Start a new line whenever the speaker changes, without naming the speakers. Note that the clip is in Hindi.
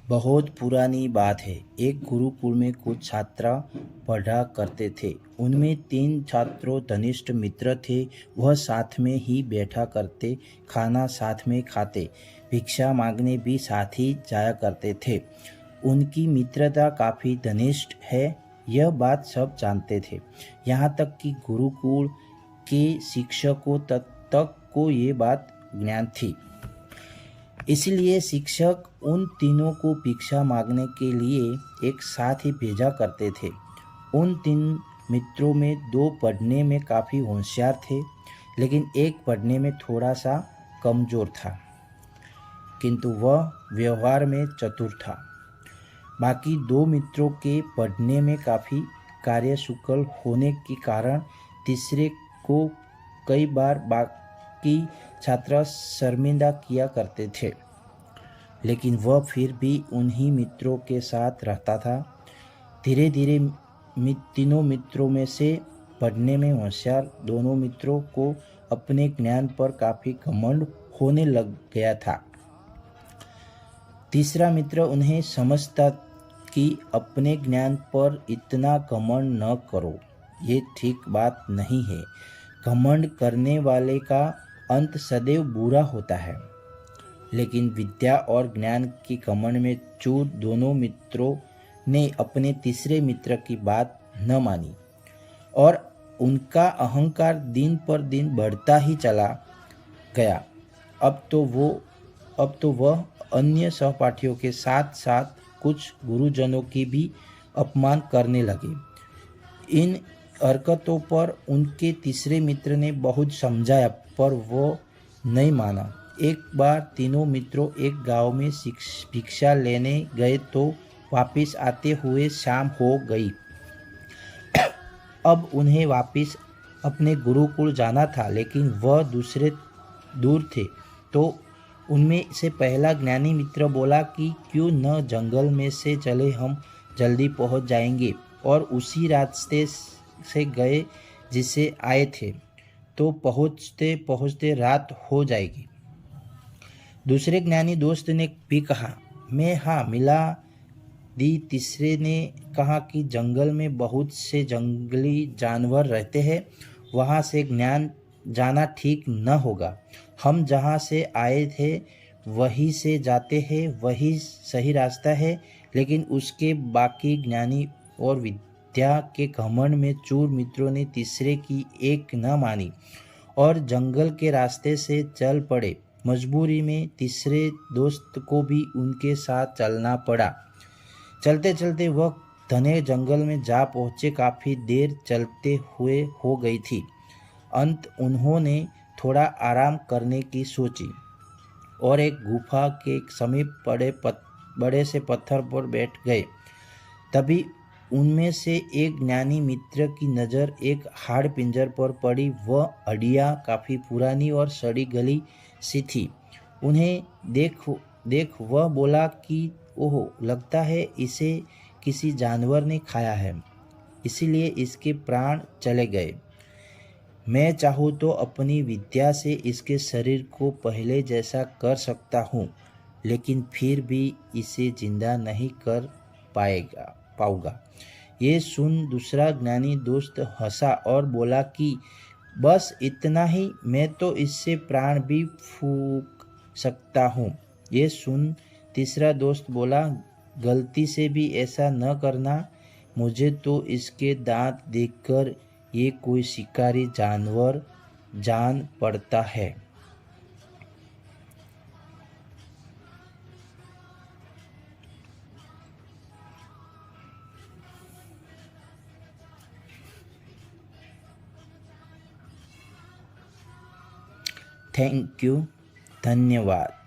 बहुत पुरानी बात है। एक गुरुकुल में कुछ छात्र पढ़ा करते थे। उनमें 3 छात्रों घनिष्ठ मित्र थे। वह साथ में ही बैठा करते, खाना साथ में खाते, भिक्षा मांगने भी साथ ही जाया करते थे। उनकी मित्रता काफ़ी घनिष्ठ है, यह बात सब जानते थे। यहाँ तक कि गुरुकुल के शिक्षकों तक को ये बात ज्ञान थी। इसलिए शिक्षक उन तीनों को भिक्षा मांगने के लिए एक साथ ही भेजा करते थे। उन 3 मित्रों में 2 पढ़ने में काफ़ी होशियार थे, लेकिन एक पढ़ने में थोड़ा सा कमज़ोर था, किंतु वह व्यवहार में चतुर था। बाकी 2 मित्रों के पढ़ने में काफ़ी कार्यकुशल होने के कारण तीसरे को कई बार बाकी छात्र शर्मिंदा किया करते थे, लेकिन वह फिर भी उन्हीं मित्रों के साथ रहता था। धीरे धीरे तीनों मित्रों में से पढ़ने में होशियार दोनों मित्रों को अपने ज्ञान पर काफ़ी घमंड होने लग गया था। तीसरा मित्र उन्हें समझता कि अपने ज्ञान पर इतना घमंड न करो, ये ठीक बात नहीं है। घमंड करने वाले का अंत सदैव बुरा होता है। लेकिन विद्या और ज्ञान की घमंड में चूर दोनों मित्रों ने अपने तीसरे मित्र की बात न मानी और उनका अहंकार दिन पर दिन बढ़ता ही चला गया। अब तो वह अन्य सहपाठियों के साथ साथ कुछ गुरुजनों की भी अपमान करने लगे। इन हरकतों पर उनके तीसरे मित्र ने बहुत समझाया, पर वो नहीं माना। एक बार तीनों मित्रों एक गांव में भिक्षा लेने गए तो वापस आते हुए शाम हो गई। अब उन्हें वापस अपने गुरुकुल जाना था, लेकिन वह दूसरे दूर थे। तो उनमें से पहला ज्ञानी मित्र बोला कि क्यों न जंगल में से चले, हम जल्दी पहुंच जाएंगे और उसी रास्ते से गए जिसे आए थे, तो पहुंचते पहुंचते रात हो जाएगी। दूसरे ज्ञानी दोस्त ने भी कहा, मैं हाँ मिला दी। तीसरे ने कहा कि जंगल में बहुत से जंगली जानवर रहते हैं, वहाँ से ज्ञान जाना ठीक न होगा। हम जहाँ से आए थे वहीं से जाते हैं, वही सही रास्ता है। लेकिन उसके बाकी ज्ञानी और विद्या के घमंड में चूर मित्रों ने तीसरे की एक न मानी और जंगल के रास्ते से चल पड़े। मजबूरी में तीसरे दोस्त को भी उनके साथ चलना पड़ा। चलते चलते वह घने जंगल में जा पहुँचे। काफ़ी देर चलते हुए हो गई थी। अंत उन्होंने थोड़ा आराम करने की सोची और एक गुफा के समीप पड़े बड़े से पत्थर पर बैठ गए। तभी उनमें से एक ज्ञानी मित्र की नज़र एक हाड़ पिंजर पर पड़ी। वह हड्डियाँ काफ़ी पुरानी और सड़ी गली सी थी। उन्हें देख वह बोला कि ओह, लगता है इसे किसी जानवर ने खाया है, इसीलिए इसके प्राण चले गए। मैं चाहूँ तो अपनी विद्या से इसके शरीर को पहले जैसा कर सकता हूँ, लेकिन फिर भी इसे जिंदा नहीं कर पाऊंगा। ये सुन दूसरा ज्ञानी दोस्त हंसा और बोला कि बस इतना ही, मैं तो इससे प्राण भी फूंक सकता हूँ। ये सुन तीसरा दोस्त बोला, गलती से भी ऐसा न करना, मुझे तो इसके दांत देखकर ये कोई शिकारी जानवर जान पड़ता है। थैंक यू, धन्यवाद।